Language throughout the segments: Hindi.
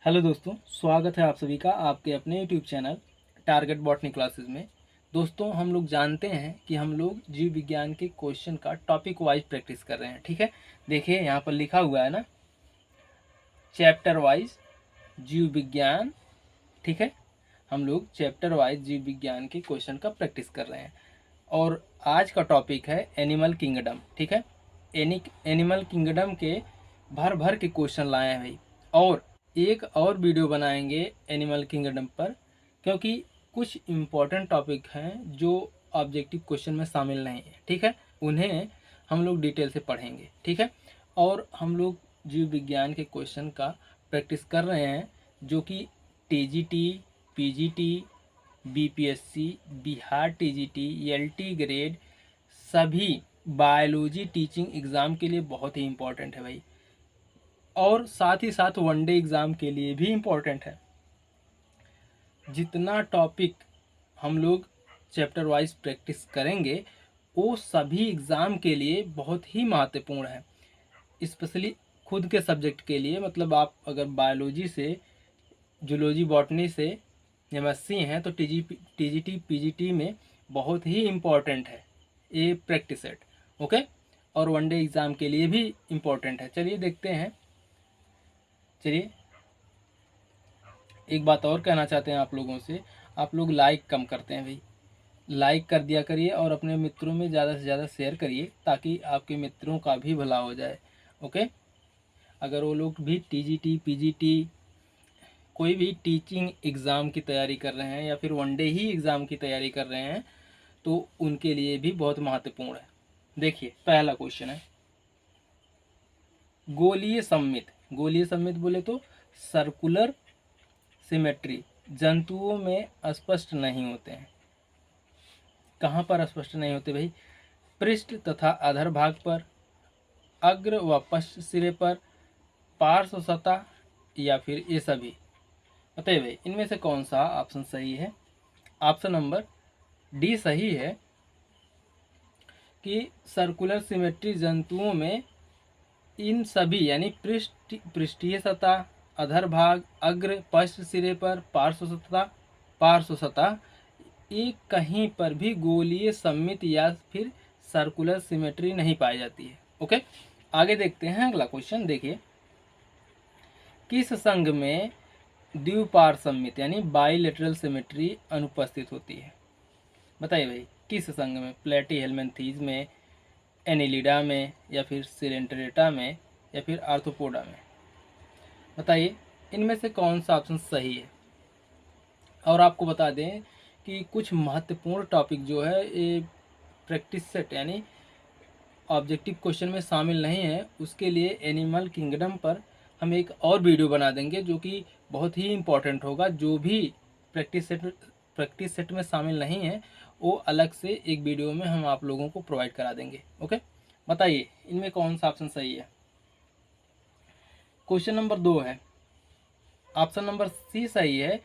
हेलो दोस्तों, स्वागत है आप सभी का आपके अपने YouTube channel target botany classes में। दोस्तों, हम लोग जानते हैं कि हम लोग जीव विज्ञान के क्वेश्चन का टॉपिक वाइज प्रैक्टिस कर रहे हैं। ठीक है, देखिए यहाँ पर लिखा हुआ है ना, चैप्टर वाइज जीव विज्ञान। ठीक है, हम लोग चैप्टर वाइज जीव विज्ञान के क्वेश्चन का प्रैक्टिस कर रहे हैं और आज का टॉपिक है एनिमल किंगडम। ठीक है, एनिमल किंगडम के भर भर के क्वेश्चन लाए हैं भाई, और एक और वीडियो बनाएंगे एनिमल किंगडम पर, क्योंकि कुछ इम्पोर्टेंट टॉपिक हैं जो ऑब्जेक्टिव क्वेश्चन में शामिल नहीं है। ठीक है, उन्हें हम लोग डिटेल से पढ़ेंगे। ठीक है, और हम लोग जीव विज्ञान के क्वेश्चन का प्रैक्टिस कर रहे हैं जो कि TGT, PGT, BPSC, Bihar TGT, LT grade सभी बायोलॉजी टीचिंग एग्ज़ाम के लिए बहुत ही इम्पोर्टेंट है भाई, और साथ ही साथ वनडे एग्ज़ाम के लिए भी इम्पोर्टेंट है। जितना टॉपिक हम लोग चैप्टर वाइज प्रैक्टिस करेंगे वो सभी एग्ज़ाम के लिए बहुत ही महत्वपूर्ण है, स्पेशली खुद के सब्जेक्ट के लिए। मतलब आप अगर बायोलॉजी से, जूलॉजी, बॉटनी से एमएससी हैं तो टीजीटी पीजीटी में बहुत ही इम्पोर्टेंट है ये प्रैक्टिस सेट। ओके, और वनडे एग्ज़ाम के लिए भी इम्पोर्टेंट है। चलिए देखते हैं। चलिए, एक बात और कहना चाहते हैं आप लोगों से, आप लोग लाइक कम करते हैं भाई, लाइक कर दिया करिए और अपने मित्रों में ज़्यादा से ज़्यादा शेयर करिए ताकि आपके मित्रों का भी भला हो जाए। ओके, अगर वो लोग भी टीजीटी पीजीटी कोई भी टीचिंग एग्ज़ाम की तैयारी कर रहे हैं या फिर वनडे ही एग्ज़ाम की तैयारी कर रहे हैं तो उनके लिए भी बहुत महत्वपूर्ण है। देखिए, पहला क्वेश्चन है गोलीय सममित। गोलीय सममित बोले तो सर्कुलर सिमेट्री जंतुओं में स्पष्ट नहीं होते हैं। कहाँ पर स्पष्ट नहीं होते भाई? पृष्ठ तथा अधर भाग पर, अग्र व पश्च सिरे पर, पार्श्व सतह, या फिर ये सभी। बताइए भाई, इनमें से कौन सा ऑप्शन सही है? ऑप्शन नंबर डी सही है कि सर्कुलर सिमेट्री जंतुओं में इन सभी यानी पृष्ठीय सतह, अधर भाग, अग्र पश्च सिरे पर, पार्श्व सतह ये कहीं पर भी गोलीय सममित या फिर सर्कुलर सिमेट्री नहीं पाई जाती है। ओके, आगे देखते हैं अगला क्वेश्चन। देखिए, किस संघ में द्विपार सममित यानी बाइलेटरल सिमेट्री अनुपस्थित होती है? बताइए भाई, किस संघ में? प्लेटीहेल्मिन्थीज में, एनिलिडा में, या फिर सिलेंटरेटा में, या फिर आर्थ्रोपोडा में? बताइए, इनमें से कौन सा ऑप्शन सही है? और आपको बता दें कि कुछ महत्वपूर्ण टॉपिक जो है ये प्रैक्टिस सेट यानी ऑब्जेक्टिव क्वेश्चन में शामिल नहीं है, उसके लिए एनिमल किंगडम पर हम एक और वीडियो बना देंगे जो कि बहुत ही इम्पोर्टेंट होगा। जो भी प्रैक्टिस सेट में शामिल नहीं है वो अलग से एक वीडियो में हम आप लोगों को प्रोवाइड करा देंगे। ओके, बताइए इनमें कौन सा ऑप्शन सही है? क्वेश्चन नंबर 2 है, ऑप्शन नंबर सी सही है।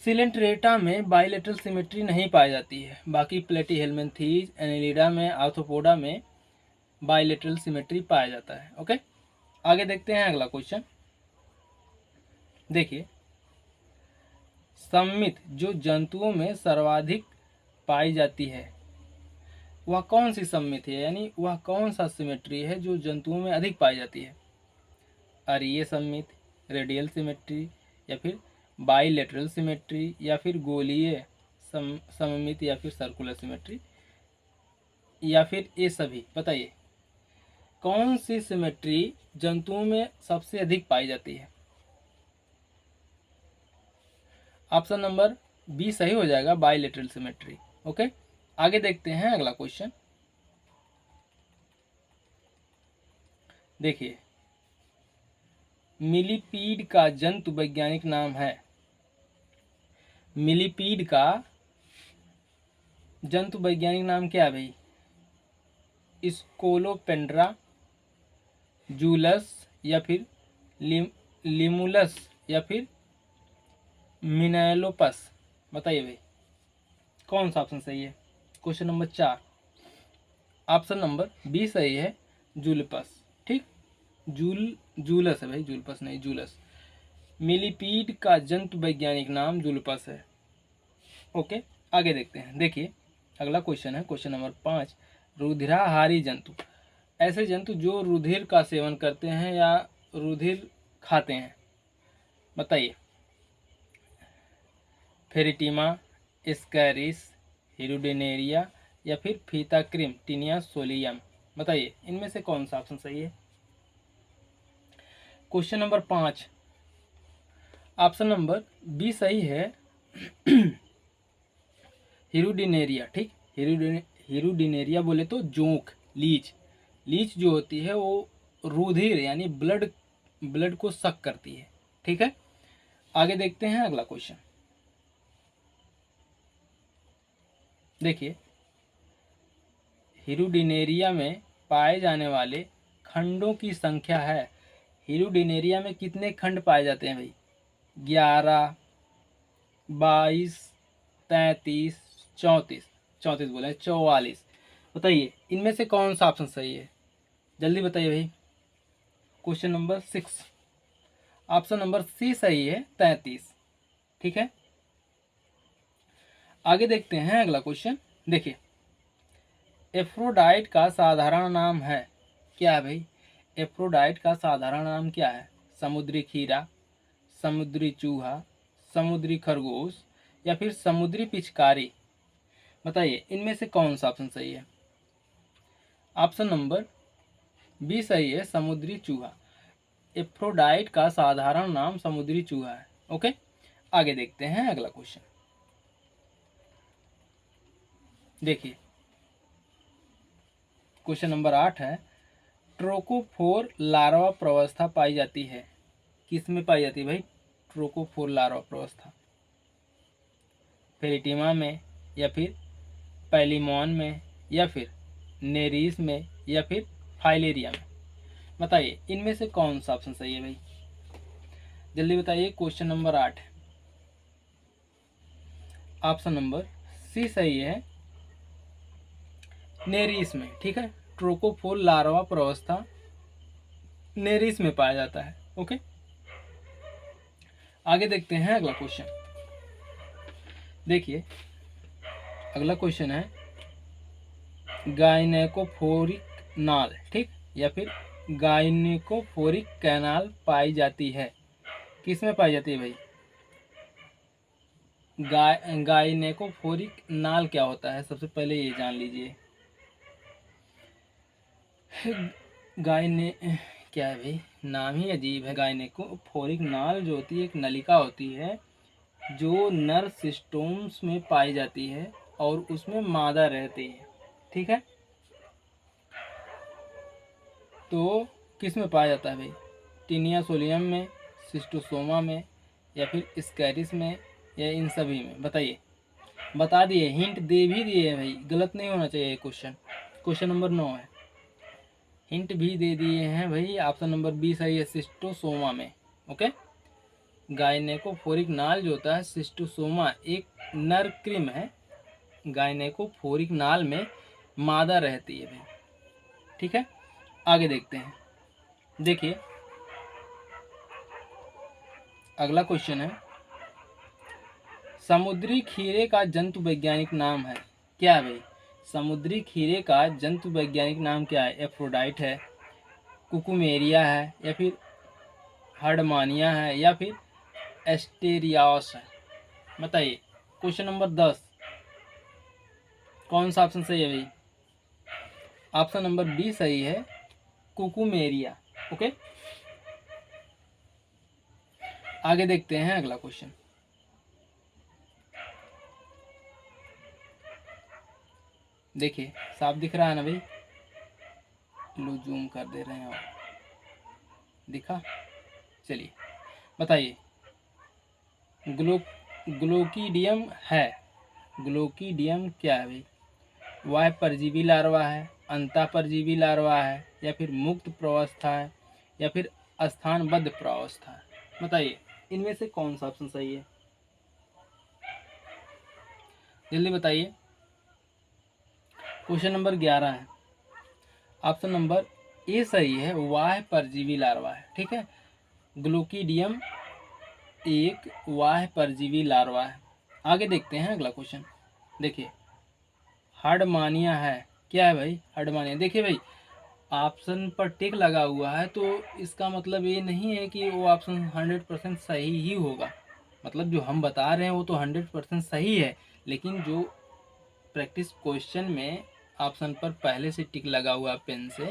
सिलेंट्रेटा में बाइलेटरल सिमेट्री नहीं पाई जाती है, बाकी प्लेटीहेल्मिन्थीज, एनिलिडा में, आर्थ्रोपोडा में बाइलेटरल सिमेट्री पाया जाता है। ओके, आगे देखते हैं अगला क्वेश्चन। देखिए, सममित जो जंतुओं में सर्वाधिक पाई जाती है वह कौन सी सममित है, यानी वह कौन सा सिमेट्री है जो जंतुओं में अधिक पाई जाती है? अरीय सममित, रेडियल सिमेट्री, या फिर बाइलेटरल सिमेट्री, या फिर गोलीय सममित, या फिर सर्कुलर सिमेट्री, या फिर ये सभी? बताइए कौन सी सिमेट्री जंतुओं में सबसे अधिक पाई जाती है? ऑप्शन नंबर बी सही हो जाएगा, बाइलेटरल सिमेट्री। ओके, आगे देखते हैं अगला क्वेश्चन। देखिए, मिलीपीड का जंतु वैज्ञानिक नाम है। मिलीपीड का जंतु वैज्ञानिक नाम क्या है भाई? स्कोलोपेंड्रा, जूलस, या फिर लिमुलस, या फिर मिनैलोपस? बताइए भाई कौन सा ऑप्शन सही है? Question number 4, option number B सही है, जूलपस। ठीक, जूलस है भाई, जूलपस नहीं, जूलस। मिलीपीड का जंतु वैज्ञानिक नाम जुलपस है। ओके, आगे देखते हैं। देखिए अगला क्वेश्चन है, क्वेश्चन नंबर 5, रुधिराहारी जंतु। ऐसे जंतु जो रुधिर का सेवन करते हैं या रुधिर खाते हैं, बताइए। फेरिटीमा, स्कैरिस, हिरुडिनेरिया या फिर फीता क्रीम टीनिया सोलियम, बताइए इनमें से कौन सा ऑप्शन सही है। Question number 5, option number B सही है, हिरुडिनेरिया। ठीक, हिरुडिनेरिया बोले तो जोंक, लीच। लीच जो होती है वो रुधिर यानी ब्लड को सक करती है। ठीक है, आगे देखते हैं अगला क्वेश्चन। देखिए हिरुडिनेरिया में पाए जाने वाले खंडों की संख्या है। हिरुडिनेरिया में कितने खंड पाए जाते हैं भाई? 11, 22, 33, 34, 34 बोले 44, बताइए इनमें से कौन सा ऑप्शन सही है, जल्दी बताइए भाई। Question number 6, option number C सही है, 33। ठीक है, आगे देखते हैं अगला क्वेश्चन। देखिए एफ्रोडाइट का साधारण नाम है, क्या है भाई? एफ्रोडाइट का साधारण नाम क्या है? समुद्री खीरा, समुद्री चूहा, समुद्री खरगोश या फिर समुद्री पिचकारी, बताइए इनमें से कौन सा ऑप्शन सही है। ऑप्शन नंबर बी सही है, समुद्री चूहा। एफ्रोडाइट का साधारण नाम समुद्री चूहा है। ओके, आगे देखते हैं अगला क्वेश्चन। देखिए क्वेश्चन नंबर 8 है, ट्रोकोफोर लार्वा प्रावस्था पाई जाती है, किस में पाई जाती है भाई? ट्रोकोफोर लार्वा प्रावस्था फेरिटीमा में या फिर पैलिमॉन में या फिर नेरीस में या फिर फाइलेरिया में, बताइए इनमें से कौन सा ऑप्शन सही है भाई, जल्दी बताइए। Question number 8, option number C सही है, नेरीस में। ठीक है, ट्रोकोफोर लार्वा प्रावस्था नेरीस में पाया जाता है। ओके, आगे देखते हैं अगला क्वेश्चन। देखिए अगला क्वेश्चन है गायनेकोफोरिक नाल, ठीक, या फिर गायनेकोफोरिक कैनाल पाई जाती है, किस में पाई जाती है भाई? गायनेकोफोरिक नाल क्या होता है, सबसे पहले ये जान लीजिए। गायने क्या है भाई, नाम ही अजीब है। गायनेकोफोरिक नाल जो होती है एक नलिका होती है जो नर सिस्टोम्स में पाई जाती है और उसमें मादा रहती है। ठीक है, तो किस में पाया जाता है भाई? टीनिया सोलियम में, सिस्टोसोमा में या फिर स्कैरिस में या इन सभी में, बताइए। बता दिए, हिंट दे भी दिए भाई, गलत नहीं होना चाहिए क्वेश्चन। क्वेश्चन नंबर 9 है, हिंट भी दे दिए हैं भाई। ऑप्शन नंबर बी सही है, सिस्टोसोमा में। ओके, गायनेकोफोरिक नाल जो होता है सिस्टोसोमा एक नर क्रीम है, गायनेकोफोरिक नाल में मादा रहती है भाई। ठीक है, आगे देखते हैं। देखिए अगला क्वेश्चन है, समुद्री खीरे का जंतु वैज्ञानिक नाम है, क्या है भाई? समुद्री खीरे का जंतु वैज्ञानिक नाम क्या है? एफ्रोडाइट है, कुकुमेरिया है या फिर हर्डमानिया है या फिर एस्टेरियास है, बताइए। क्वेश्चन नंबर 10, कौन सा ऑप्शन सही है भाई? ऑप्शन नंबर बी सही है, कुकुमेरिया। ओके, आगे देखते हैं अगला क्वेश्चन। देखिए साफ दिख रहा है ना भाई, लो जूम कर दे रहे हैं और दिखा, चलिए बताइए। ग्लोकीडियम है, ग्लोकीडियम क्या है भाई? वह परजीवी लार्वा है, अंतः परजीवी लार्वा है या फिर मुक्त प्रावस्था है या फिर स्थानबद्ध प्रावस्था है, बताइए इनमें से कौन सा ऑप्शन सही है, जल्दी बताइए। क्वेश्चन नंबर 11 है, ऑप्शन नंबर ए सही है, वाह परजीवी लार्वा है। ठीक है, ग्लोकीडियम एक वाह परजीवी लार्वा है। आगे देखते हैं अगला क्वेश्चन। देखिए हार्डमानिया है, क्या है भाई हार्डमानिया। देखिए भाई ऑप्शन पर टिक लगा हुआ है तो इसका मतलब ये नहीं है कि वो ऑप्शन 100% सही ही होगा। मतलब जो हम बता रहे हैं वो तो 100% सही है, लेकिन जो प्रैक्टिस क्वेश्चन में ऑप्शन पर पहले से टिक लगा हुआ पेन से,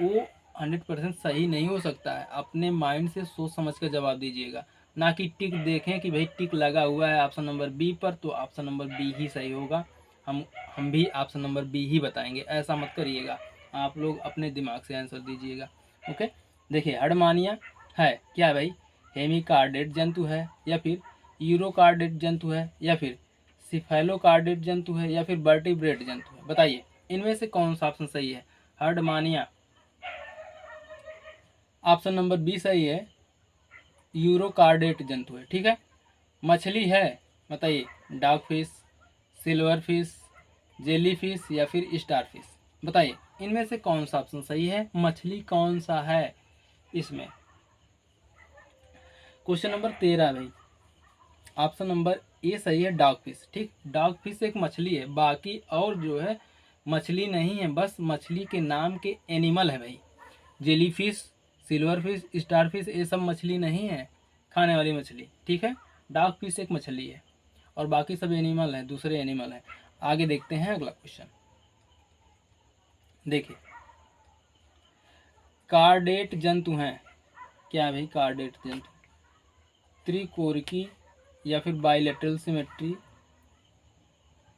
वो 100% सही नहीं हो सकता है। अपने माइंड से सोच समझ कर जवाब दीजिएगा, ना कि टिक देखें कि भाई टिक लगा हुआ है ऑप्शन नंबर बी पर तो ऑप्शन नंबर बी ही सही होगा, हम भी ऑप्शन नंबर बी ही बताएंगे। ऐसा मत करिएगा, आप लोग अपने दिमाग से आंसर दीजिएगा। ओके, देखिए हार्डमानिया है क्या है भाई, हेमिकार्डेट जंतु है या फिर यूरोकार्डेट जंतु है या फिर सिफेलोकार्डेट जंतु है या फिर वर्टिब्रेट जंतु है। बताइए इनमें से कौन सा ऑप्शन सही है। हार्डमानिया ऑप्शन नंबर बी सही है, यूरोकार्डेट जंतु है। ठीक है, मछली है, बताइए dog fish, silver fish, jelly fish या फिर स्टार फिश। बताइए इनमें से कौन सा ऑप्शन सही है, मछली कौन सा है इसमें। क्वेश्चन नंबर 13 भाई, ऑप्शन नंबर ए सही है डॉग फिश। ठीक, डॉग फिश एक मछली है, बाकी और जो है मछली नहीं है, बस मछली के नाम के एनिमल है भाई। Jelly fish, silver fish, star fish ये सब मछली नहीं है, खाने वाली मछली। ठीक है, डॉग फिश एक मछली है और बाकी सब एनिमल हैं, दूसरे एनिमल हैं। आगे देखते हैं अगला क्वेश्चन। देखिए कार्डेट जंतु हैं, क्या है भाई कार्डेट जंतु, त्रिकोरिकी या फिर बाइलेटरल सिमेट्री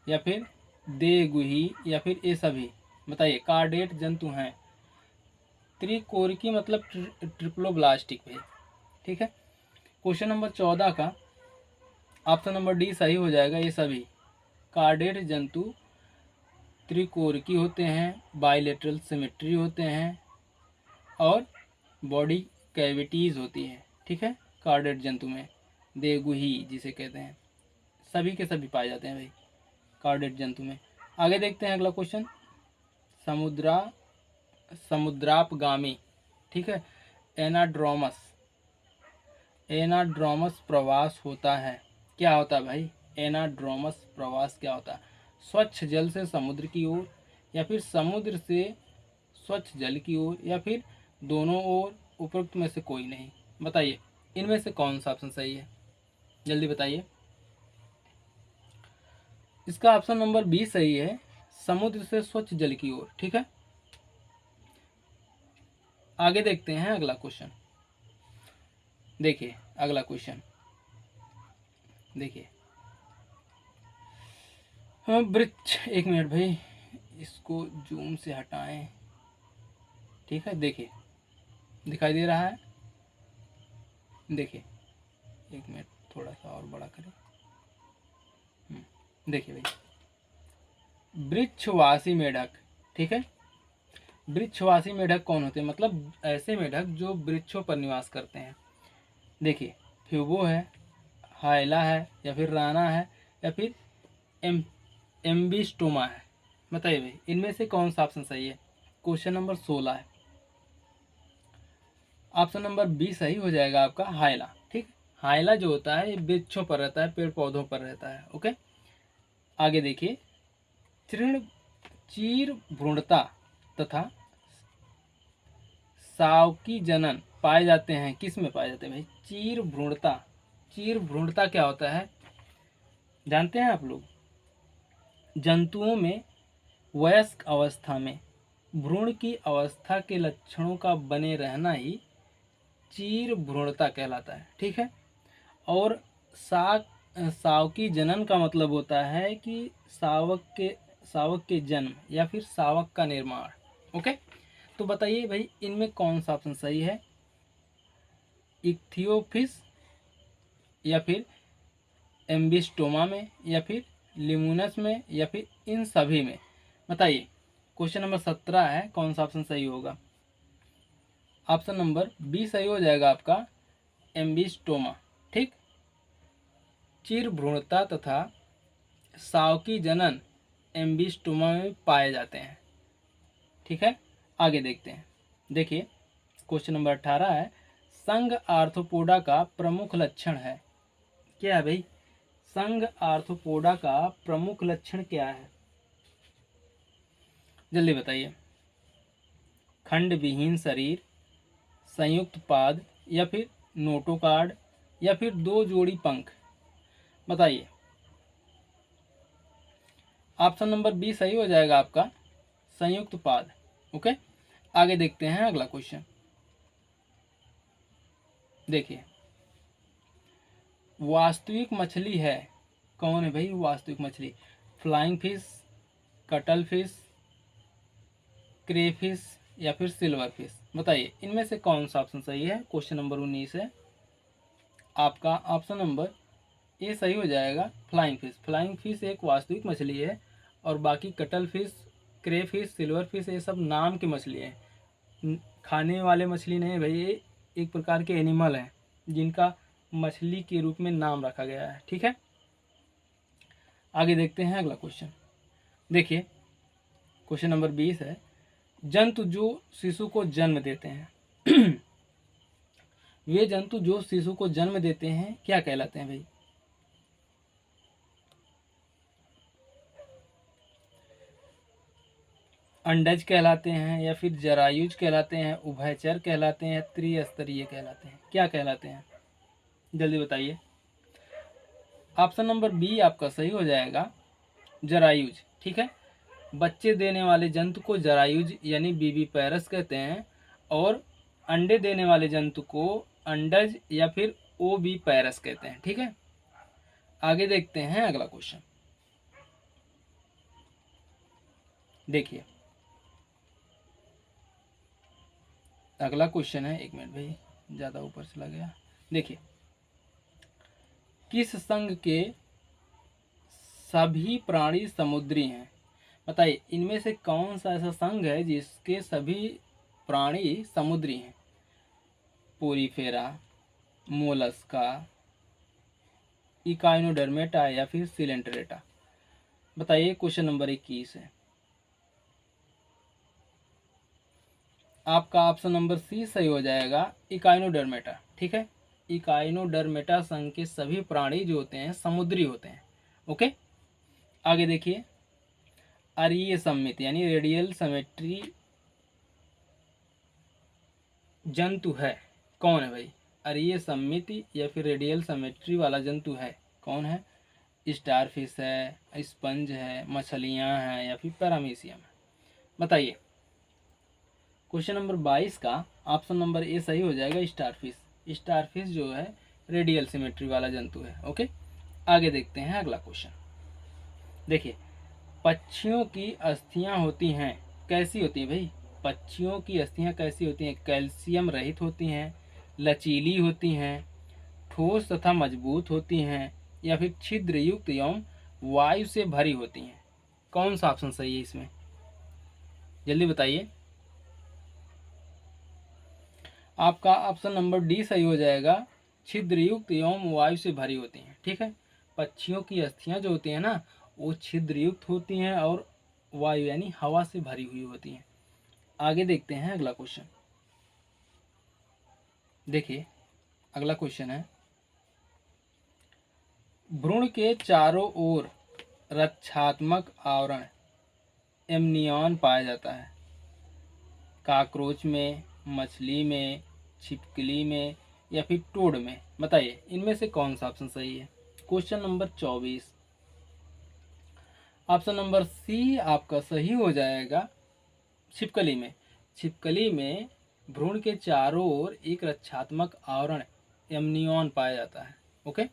या फिर देगुही या फिर ये सभी। बताइए कार्डेट जंतु हैं, त्रिकोरिकी मतलब ट्रिप्लोब्लास्टिक भाई। ठीक है, क्वेश्चन नंबर 14 का ऑप्शन नंबर डी सही हो जाएगा, ये सभी कार्डेट जंतु त्रिकोरिकी होते हैं, बाइलेटरल सिमेट्री होते हैं और बॉडी कैविटीज़ होती है। ठीक है, कार्डेट जंतु में देगुही जिसे कहते हैं, सभी के सभी पाए जाते हैं भाई कार्डेट जंतु में। आगे देखते हैं अगला क्वेश्चन। समुद्रापगामी, ठीक है, एनाड्रोमस, एनाड्रोमस प्रवास होता है। क्या होता है भाई एनाड्रोमस प्रवास क्या होता है, स्वच्छ जल से समुद्र की ओर या फिर समुद्र से स्वच्छ जल की ओर या फिर दोनों ओर, उपरोक्त में से कोई नहीं। बताइए इनमें से कौन सा ऑप्शन सही है, जल्दी बताइए। इसका ऑप्शन नंबर बी सही है, समुद्र से स्वच्छ जल की ओर। ठीक है, आगे देखते हैं अगला क्वेश्चन। देखिए अगला क्वेश्चन, देखिए हाँ वृक्ष, एक मिनट भाई इसको जूम से हटाएं। ठीक है, देखिए दिखाई दे रहा है, देखिए एक मिनट थोड़ा सा और बड़ा करें। देखिए भाई वृक्षवासी मेढक, ठीक है, वृक्षवासी मेढक कौन होते हैं, मतलब ऐसे मेढक जो वृक्षों पर निवास करते हैं। देखिए फ्यूबो है, हाइला है या फिर राना है या फिर एम एम्बिस्टोमा है। बताइए भाई इनमें से कौन सा ऑप्शन सही है। क्वेश्चन नंबर 16 है, ऑप्शन नंबर बी सही हो जाएगा आपका हाइला। ठीक, हाइला जो होता है ये वृक्षों पर रहता है, पेड़ पौधों पर रहता है। ओके, आगे देखिए तृण चीर भ्रूणता तथा सावकी जनन पाए जाते हैं, किस में पाए जाते हैं भाई, चीर भ्रूणता। चीर भ्रूणता क्या होता है जानते हैं आप लोग, जंतुओं में वयस्क अवस्था में भ्रूण की अवस्था के लक्षणों का बने रहना ही चीर भ्रूणता कहलाता है। ठीक है, और सावकी जनन का मतलब होता है कि शावक के जन्म या फिर शावक का निर्माण। ओके, तो बताइए भाई इनमें कौन सा ऑप्शन सही है, इक्थियोफिस या फिर एम्बिस्टोमा में या फिर लिमुनस में या फिर इन सभी में। बताइए क्वेश्चन नंबर 17 है, कौन सा ऑप्शन सही होगा। ऑप्शन नंबर बी सही हो जाएगा आपका एम्बिस्टोमा। ठीक, चीर भ्रूणता तथा सावकी जनन एम्बिस्टोमा में पाए जाते हैं। ठीक है, आगे देखते हैं। देखिए क्वेश्चन नंबर 18 है, संघ आर्थ्रोपोडा का प्रमुख लक्षण है? क्या है भाई? संघ आर्थ्रोपोडा का प्रमुख लक्षण क्या है? जल्दी बताइए। खंड विहीन शरीर, संयुक्त पाद, या फिर नोटोकार्ड, या फिर 2 जोड़ी पंख? बताइए। ऑप्शन नंबर बी सही हो जाएगा आपका, संयुक्त पाद। ओके, आगे देखते हैं अगला क्वेश्चन। देखिए, वास्तविक मछली है कौन है भाई? वास्तविक मछली flying fish, cuttle fish, crayfish, या फिर सिल्वर फिश? बताइए इनमें से कौन सा ऑप्शन सही है? क्वेश्चन नंबर 19 है आपका। ऑप्शन नंबर ए सही हो जाएगा, फ्लाइंग फिश। फ्लाइंग फिश एक वास्तविक मछली है, और बाकी cuttle fish, crayfish, silver fish ये सब नाम की मछली है, खाने वाले मछली नहीं भाई। ये एक प्रकार के एनिमल हैं जिनका मछली के रूप में नाम रखा गया है। ठीक है, आगे देखते हैं अगला क्वेश्चन। देखिए, क्वेश्चन नंबर 20 है, जंतु जो शिशु को जन्म देते हैं वे जंतु जो शिशु को जन्म देते हैं क्या कहलाते हैं भाई? अंडज कहलाते हैं, या फिर जरायुज कहलाते हैं, उभयचर कहलाते हैं, त्रिस्तरीय कहलाते हैं? क्या कहलाते हैं? जल्दी बताइए। ऑप्शन नंबर बी आपका सही हो जाएगा, जरायुज। ठीक है, बच्चे देने वाले जंतु को जरायुज यानी बीबी पैरस कहते हैं, और अंडे देने वाले जंतु को अंडज या फिर ओ बी पैरस कहते हैं। ठीक है, आगे देखते हैं अगला क्वेश्चन। देखिए, अगला क्वेश्चन है, 1 मिनट भाई ज़्यादा ऊपर चला गया। देखिए, किस संघ के सभी प्राणी समुद्री हैं? बताइए इनमें से कौन सा ऐसा संघ है जिसके सभी प्राणी समुद्री हैं? पोरीफेरा, मोलस्का, इकाइनोडर्मेटा, या फिर सिलेंट्रेटा? बताइए, क्वेश्चन नंबर 21 है आपका। ऑप्शन नंबर सी सही हो जाएगा, इकाइनोडर्मेटा। ठीक है, इकाइनोडर्मेटा संघ के सभी प्राणी जो होते हैं समुद्री होते हैं। ओके, आगे देखिए, अरीय सममित यानी रेडियल सिमेट्री जंतु है कौन है भाई? अरीय सममिति या फिर रेडियल सिमेट्री वाला जंतु है कौन है? स्टार फिश है, स्पंज है, मछलियां हैं, या फिर पैरामीशियम है? बताइए। क्वेश्चन नंबर 22 का ऑप्शन नंबर ए सही हो जाएगा, स्टार फिश। स्टार फिश जो है रेडियल सिमेट्री वाला जंतु है। ओके, आगे देखते हैं अगला क्वेश्चन। देखिए, पक्षियों की अस्थियां होती हैं कैसी होती हैं भाई? पक्षियों की अस्थियां कैसी होती हैं? कैल्शियम रहित होती हैं, लचीली होती हैं, ठोस तथा मजबूत होती हैं, या फिर छिद्र युक्त एवं वायु से भरी होती हैं? कौन सा ऑप्शन सही है इसमें? जल्दी बताइए। आपका ऑप्शन नंबर डी सही हो जाएगा, छिद्र युक्त एवं वायु से भरी होती हैं। ठीक है, पक्षियों की अस्थियां जो होती हैं ना, वो छिद्र युक्त होती हैं और वायु यानी हवा से भरी हुई होती हैं। आगे देखते हैं अगला क्वेश्चन। देखिए, अगला क्वेश्चन है, भ्रूण के चारों ओर रक्षात्मक आवरण एमनियॉन पाया जाता है? काकरोच में, मछली में, छिपकली में, या फिर टोड में? बताइए इनमें से कौन सा ऑप्शन सही है? Question number 24, option number C आपका सही हो जाएगा, छिपकली में। छिपकली में भ्रूण के चारों ओर एक रक्षात्मक आवरण एमनियॉन पाया जाता है। ओके,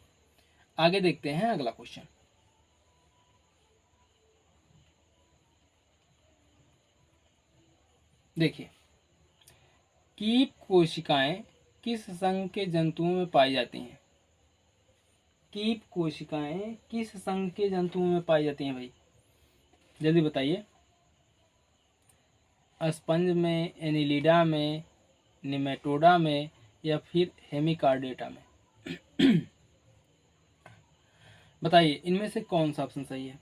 आगे देखते हैं अगला क्वेश्चन। देखिए, कीट कोशिकाएं किस संघ के जंतुओं में पाई जाती हैं? कीट कोशिकाएं किस संघ के जंतुओं में पाई जाती हैं भाई? जल्दी बताइए। स्पंज में, एनिलिडा में, निमेटोडा में, या फिर हेमिकार्डेटा में? बताइए इनमें से कौन सा ऑप्शन सही है?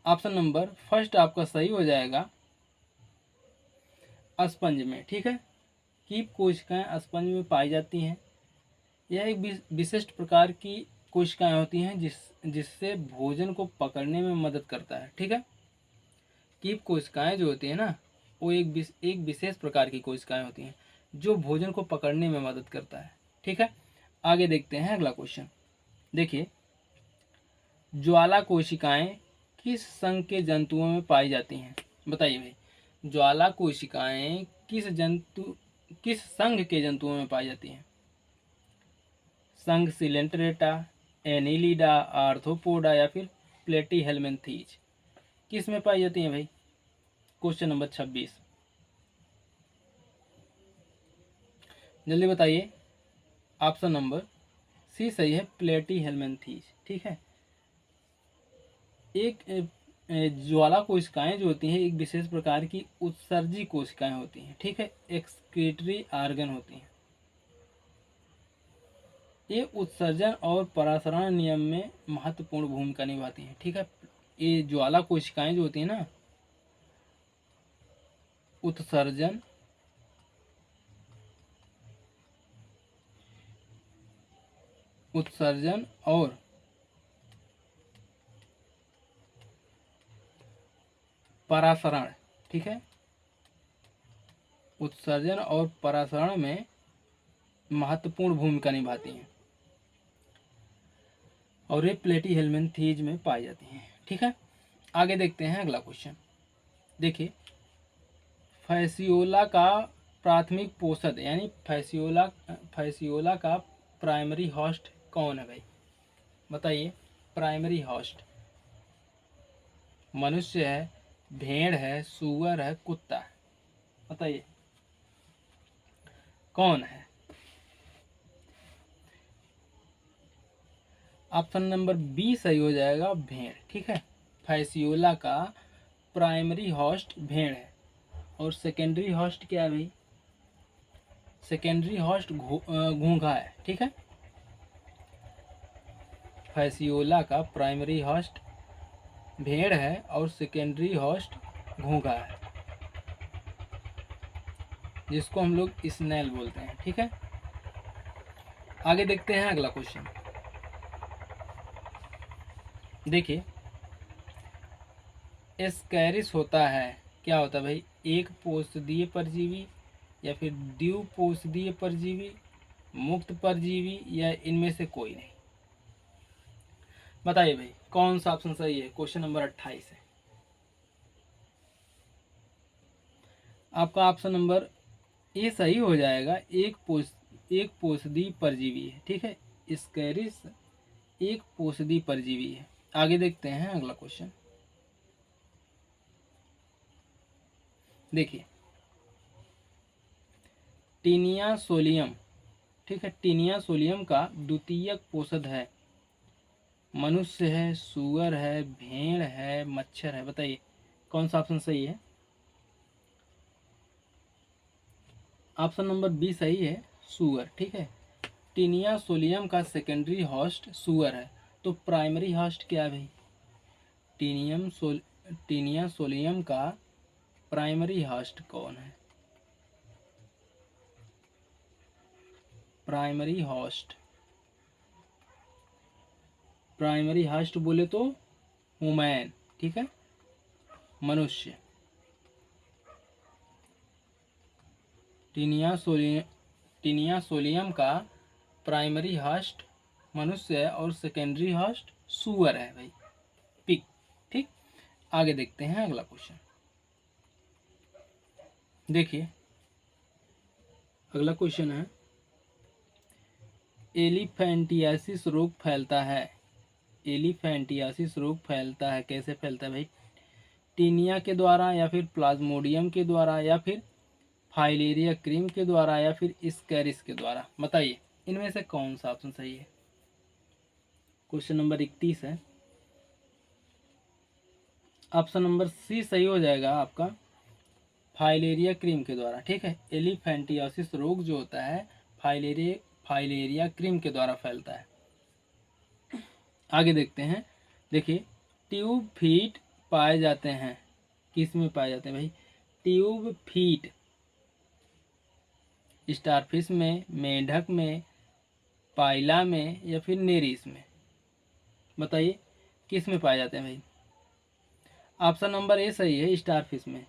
ऑप्शन नंबर फर्स्ट आपका सही हो जाएगा, स्पंज में। ठीक है, कीप कोशिकाएं स्पंज में पाई जाती हैं। यह एक विशिष्ट प्रकार की कोशिकाएं होती हैं जिससे भोजन को पकड़ने में मदद करता है। ठीक है, कीप कोशिकाएं जो होती है ना, वो एक विशेष प्रकार की कोशिकाएं होती हैं जो भोजन को पकड़ने में मदद करता है। ठीक है, आगे देखते हैं अगला क्वेश्चन। देखिए, ज्वाला कोशिकाएं किस संघ के जंतुओं में पाई जाती हैं? बताइए भाई, ज्वाला कोशिकाएं किस संघ के जंतुओं में पाई जाती हैं? संघ सिलेंट्रेटा, एनिलिडा, आर्थ्रोपोडा या फिर प्लेटीहेल्मिन्थीज, किस में पाई जाती हैं भाई? क्वेश्चन नंबर 26, जल्दी बताइए। ऑप्शन नंबर सी सही है, प्लेटीहेल्मिन्थीज। ठीक है, एक ज्वाला कोशिकाएं जो होती हैं एक विशेष प्रकार की उत्सर्जी कोशिकाएं होती हैं। ठीक है, एक्सक्रीटरी आर्गन होती हैं। ये उत्सर्जन और परासरण नियम में महत्वपूर्ण भूमिका निभाती हैं। ठीक है, ये ज्वाला कोशिकाएं जो होती हैं ना, उत्सर्जन और परासरण, ठीक है, उत्सर्जन और परासरण में महत्वपूर्ण भूमिका निभाती हैं और ये प्लेटीहेल्मिन्थीज में पाई जाती हैं। ठीक है, आगे देखते हैं अगला क्वेश्चन। देखिए, फैसियोला का प्राथमिक पोषक यानी फैसियोला का प्राइमरी होस्ट कौन है भाई? बताइए, प्राइमरी होस्ट मनुष्य है, भेड़ है, सूअर है, कुत्ता है? बताइए कौन है? ऑप्शन नंबर बी सही हो जाएगा, भेड़। ठीक है, फैसियोला का प्राइमरी होस्ट भेड़ है और सेकेंडरी होस्ट क्या है भाई? सेकेंडरी होस्ट घोंघा है। ठीक है, फैसियोला का प्राइमरी होस्ट भेड़ है और सेकेंडरी होस्ट घोंघा है, जिसको हम लोग स्नेल बोलते हैं। ठीक है, आगे देखते हैं अगला क्वेश्चन। देखिए, एस्कैरिस होता है, क्या होता है भाई? एक पोषदीय परजीवी या फिर द्विपोषदीय परजीवी, मुक्त परजीवी या इनमें से कोई नहीं? बताइए भाई, कौन सा ऑप्शन सही है? क्वेश्चन नंबर 28 है आपका। ऑप्शन नंबर ए सही हो जाएगा, एक पोषदीय परजीवी है। ठीक है, एस्कैरिस एक पोषदीय परजीवी है। आगे देखते हैं अगला क्वेश्चन। देखिए, टीनिया सोलियम, ठीक है, टीनिया सोलियम का द्वितीयक पोषक है, मनुष्य है, सूअर है, भेड़ है, मच्छर है? बताइए कौन सा ऑप्शन सही है? ऑप्शन नंबर बी सही है, सूअर। ठीक है, टीनिया सोलियम का सेकेंडरी होस्ट सूअर है, तो प्राइमरी होस्ट क्या है भाई? टीनिया सोलियम का प्राइमरी होस्ट कौन है? प्राइमरी होस्ट बोले तो ह्यूमन। ठीक है, मनुष्य। टीनिया सोलियम का प्राइमरी होस्ट मनुष्य है और सेकेंडरी होस्ट सूअर है भाई, पिग। ठीक, आगे देखते हैं अगला क्वेश्चन। देखिए, अगला क्वेश्चन है, एलिफेंटियासिस रोग फैलता है। एलिफेंटियासिस रोग फैलता है, कैसे फैलता है भाई? टीनिया के द्वारा या फिर प्लाज्मोडियम के द्वारा या फिर फाइलेरिया क्रीम के द्वारा या फिर स्कैरिस के द्वारा? बताइए इनमें से कौन सा ऑप्शन सही है? क्वेश्चन नंबर 31 है। ऑप्शन नंबर सी सही हो जाएगा आपका, फाइलेरिया क्रीम के द्वारा। ठीक है, एलिफेंटियासिस रोग जो होता है फाइलेरिया क्रीम के द्वारा फैलता है। आगे देखते हैं। देखिए, ट्यूब फीट पाए जाते हैं, किस में पाए जाते हैं भाई? ट्यूब फीट स्टारफिश में, मेंढक में, पाइला में या फिर नेरिस में? बताइए किस में पाए जाते हैं भाई? ऑप्शन नंबर ए सही है, स्टारफिश में।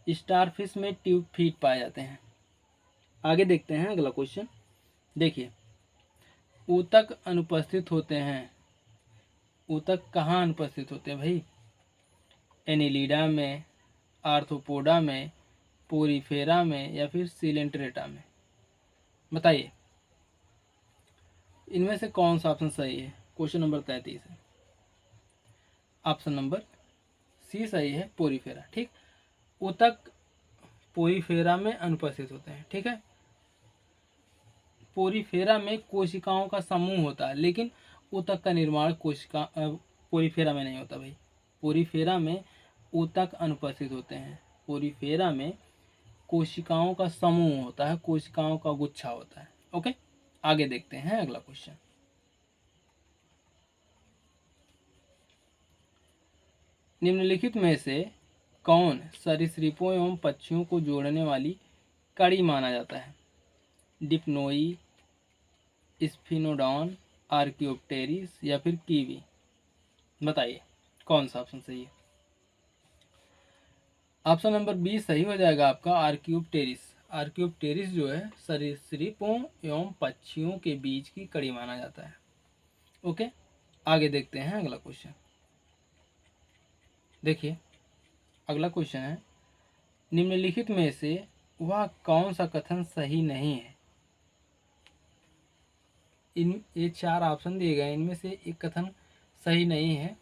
स्टारफिश में ट्यूब फीट पाए जाते हैं। आगे देखते हैं अगला क्वेश्चन। देखिए, ऊतक अनुपस्थित होते हैं। ऊतक कहाँ अनुपस्थित होते हैं भाई? एनिलीडा में, आर्थ्रोपोडा में, पोरीफेरा में या फिर सिलेंट्रेटा में? बताइए इनमें से कौन सा ऑप्शन सही है? क्वेश्चन नंबर 33 है। ऑप्शन नंबर सी सही है, पोरीफेरा। ठीक, ऊतक पोरीफेरा में अनुपस्थित होते हैं। ठीक है, पोरीफेरा में कोशिकाओं का समूह होता है, लेकिन ऊतक का निर्माण पोरीफेरा में नहीं होता भाई। पोरीफेरा में ऊतक अनुपस्थित होते हैं। पोरीफेरा में कोशिकाओं का समूह होता है, कोशिकाओं का गुच्छा होता है। ओके, आगे देखते हैं अगला क्वेश्चन। निम्नलिखित में से कौन सरीसृपों एवं पक्षियों को जोड़ने वाली कड़ी माना जाता है? डिप्नोई, स्फिनोडॉन, आर्कियोप्टेरिस या फिर कीवी? बताइए कौन सा ऑप्शन सही है? ऑप्शन नंबर बी सही हो जाएगा आपका, आर्कियोप्टेरिस। आर्कियोप्टेरिस जो है सरीसृपों एवं पक्षियों के बीच की कड़ी माना जाता है। ओके, आगे देखते हैं अगला क्वेश्चन। देखिए अगला क्वेश्चन है, निम्नलिखित में से वह कौन सा कथन सही नहीं है? ये 4 ऑप्शन दिए गए, इनमें से एक कथन सही नहीं है,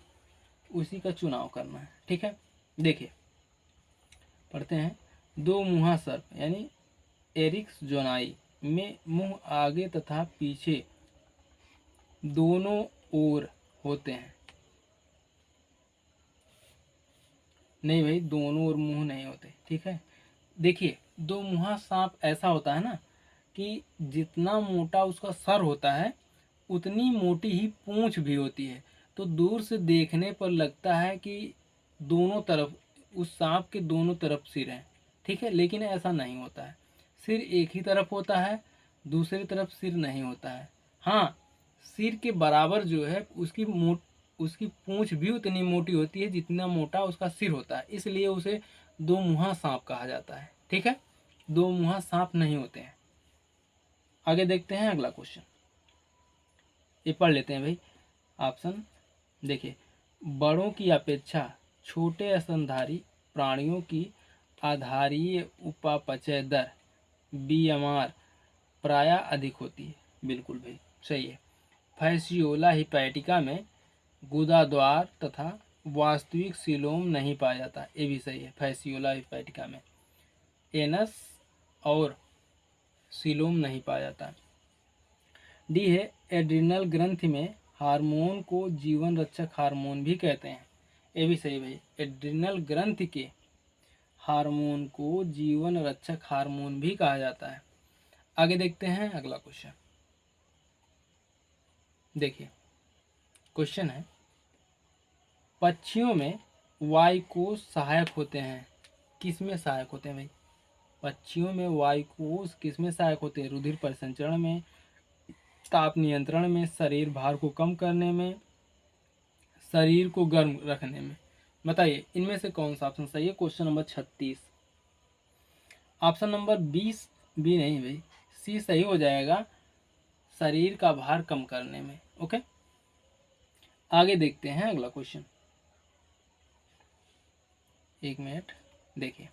उसी का चुनाव करना है। ठीक है, देखिए पढ़ते हैं। दो मुहा सर्प यानी एरिक्स जोनाई में मुंह आगे तथा पीछे दोनों ओर होते हैं। नहीं भाई, दोनों ओर मुंह नहीं होते। ठीक है, देखिए दो मुहा सांप ऐसा होता है ना कि जितना मोटा उसका सर होता है उतनी मोटी ही पूंछ भी होती है। तो दूर से देखने पर लगता है कि दोनों तरफ, उस सांप के दोनों तरफ सिर है। ठीक है, लेकिन ऐसा नहीं होता है। सिर एक ही तरफ होता है, दूसरी तरफ सिर नहीं होता है। हाँ, सिर के बराबर जो है उसकी पूंछ भी उतनी मोटी होती है जितना मोटा उसका सिर होता है, इसलिए उसे दो मुहा सांप कहा जाता है। ठीक है, दो मुहा सांप नहीं होते हैं। आगे देखते हैं अगला क्वेश्चन, ये पढ़ लेते हैं भाई ऑप्शन। देखिए, बड़ों की अपेक्षा छोटे स्तनधारी प्राणियों की आधारीय उपापचय दर बीएमआर प्रायः अधिक होती है। बिल्कुल भाई सही है। फैसियोला हिपैटिका में गुदाद्वार तथा वास्तविक सीलोम नहीं पाया जाता, ये भी सही है। फैसियोला हिपैटिका में एनस और सीलोम नहीं पाया जाता। डी है, एड्रिनल ग्रंथि में हार्मोन को जीवन रक्षक हार्मोन भी कहते हैं, ये भी सही भाई। एड्रिनल ग्रंथि के हार्मोन को जीवन रक्षक हार्मोन भी कहा जाता है। आगे देखते हैं अगला क्वेश्चन। देखिए क्वेश्चन है, पक्षियों में वायु कोष सहायक होते हैं, किस में सहायक होते हैं भाई? पक्षियों में वायु कोष किस में सहायक होते हैं? रुधिर परिसंचरण में, ताप नियंत्रण में, शरीर भार को कम करने में, शरीर को गर्म रखने में? बताइए इनमें से कौन सा ऑप्शन सही है? Question number 36। Option number 20 B नहीं भाई, सी सही हो जाएगा, शरीर का भार कम करने में। ओके, आगे देखते हैं अगला क्वेश्चन। एक मिनट, देखिए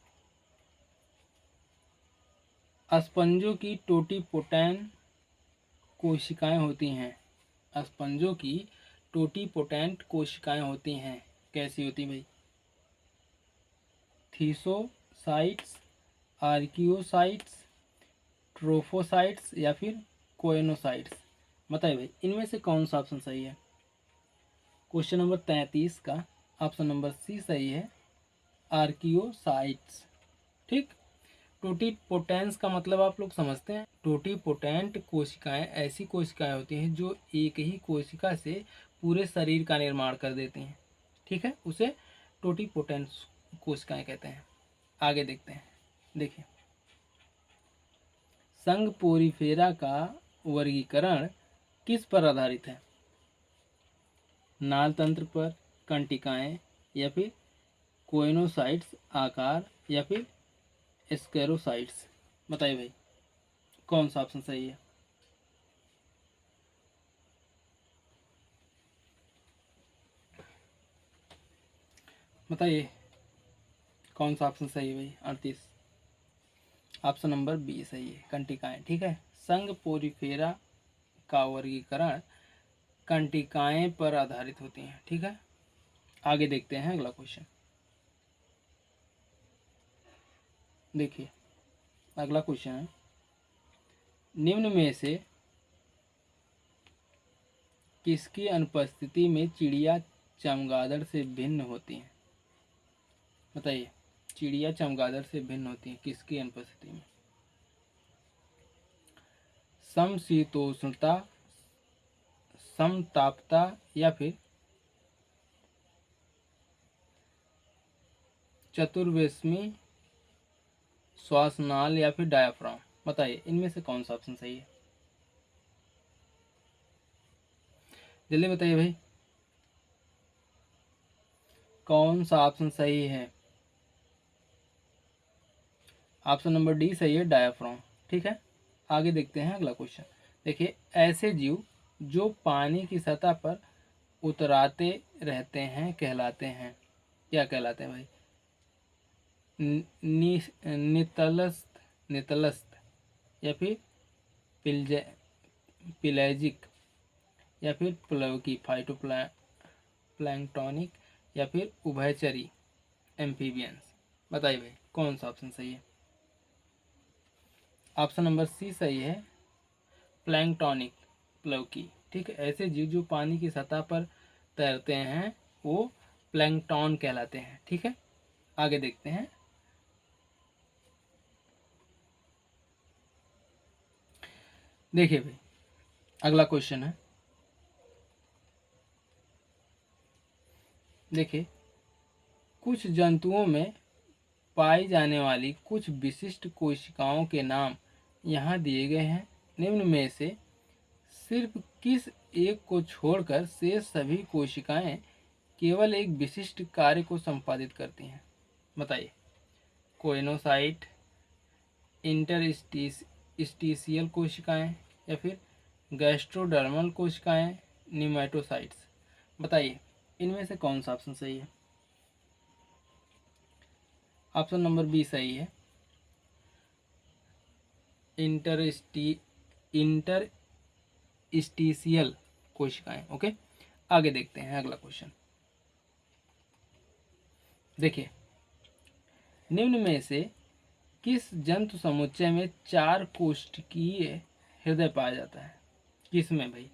स्पंजों की टोटीपोटेन कोशिकाएं होती हैं। स्पंजों की टोटीपोटेंट कोशिकाएं होती हैं, कैसी होती भाई? थीसोसाइट्स, आर्कियोसाइट्स, ट्रोफोसाइट्स या फिर कोएनोसाइट्स? बताइए भाई इनमें से कौन सा ऑप्शन सही है? क्वेश्चन नंबर 33 का ऑप्शन नंबर सी सही है, आर्कियोसाइट्स। ठीक, टोटीपोटेंस का मतलब आप लोग समझते हैं। टोटीपोटेंट कोशिकाएं ऐसी कोशिकाएं होती हैं जो एक ही कोशिका से पूरे शरीर का निर्माण कर देती हैं। ठीक है, उसे टोटीपोटेंट कोशिकाएं कहते हैं। आगे देखते हैं। देखिए, संघ पोरीफेरा का वर्गीकरण किस पर आधारित है? नाल तंत्र पर, कंटिकाएं, या फिर कोइनोसाइट्स आकार, या फिर स्क्लेरोसाइट्स? बताइए भाई कौन सा ऑप्शन सही है? बताइए कौन सा ऑप्शन सही है भाई? 38 ऑप्शन नंबर बी सही है, कंटिकाएं। ठीक है, संघ पोरीफेरा का वर्गीकरण कंटिकाएं पर आधारित होती हैं। ठीक है, आगे देखते हैं अगला क्वेश्चन। देखिए अगला क्वेश्चन है, निम्न में से किसकी अनुपस्थिति में चिड़िया चमगादड़ से भिन्न होती है? बताइए, चिड़िया चमगादड़ से भिन्न होती है किसकी अनुपस्थिति में? समशीतोष्णता, समतापता, या फिर चतुर्वेशमी श्वासनाल, या फिर डायाफ्राम? बताइए इनमें से कौन सा ऑप्शन सही है? जल्दी बताइए भाई कौन सा ऑप्शन सही है? ऑप्शन नंबर डी सही है, डायाफ्राम। ठीक है, आगे देखते हैं अगला क्वेश्चन। देखिए, ऐसे जीव जो पानी की सतह पर उतराते रहते हैं कहलाते हैं, क्या कहलाते हैं भाई? नितलस्थ, नितलस्थ, या फिर पिलेजिक, या फिर प्लवकी फाइटोप्लैंक्टोनिक, या फिर उभयचरी एम्फीबियंस? बताइए भाई कौन सा ऑप्शन सही है? ऑप्शन नंबर सी सही है, प्लैंक्टोनिक, प्लवकी। ठीक है, ऐसे जीव जो पानी की सतह पर तैरते हैं वो प्लैंक्टन कहलाते हैं। ठीक है, आगे देखते हैं। देखिए भाई अगला क्वेश्चन है, देखिए कुछ जंतुओं में पाई जाने वाली कुछ विशिष्ट कोशिकाओं के नाम यहाँ दिए गए हैं। निम्न में से सिर्फ किस एक को छोड़कर शेष सभी कोशिकाएं केवल एक विशिष्ट कार्य को संपादित करती हैं? बताइए, कोइनोसाइट, इंटरस्टिशियल कोशिकाएं, या फिर गैस्ट्रोडर्मल कोशिकाएं, निमेटोसाइट्स? बताइए इनमें से कौन सा ऑप्शन सही है? ऑप्शन नंबर बी सही है, इंटरस्टिशियल कोशिकाएं। ओके, आगे देखते हैं अगला क्वेश्चन। देखिए, निम्न में से किस जंतु समुच्चय में 4 कोशिकीय हृदय पाया जाता है? किस में भाई?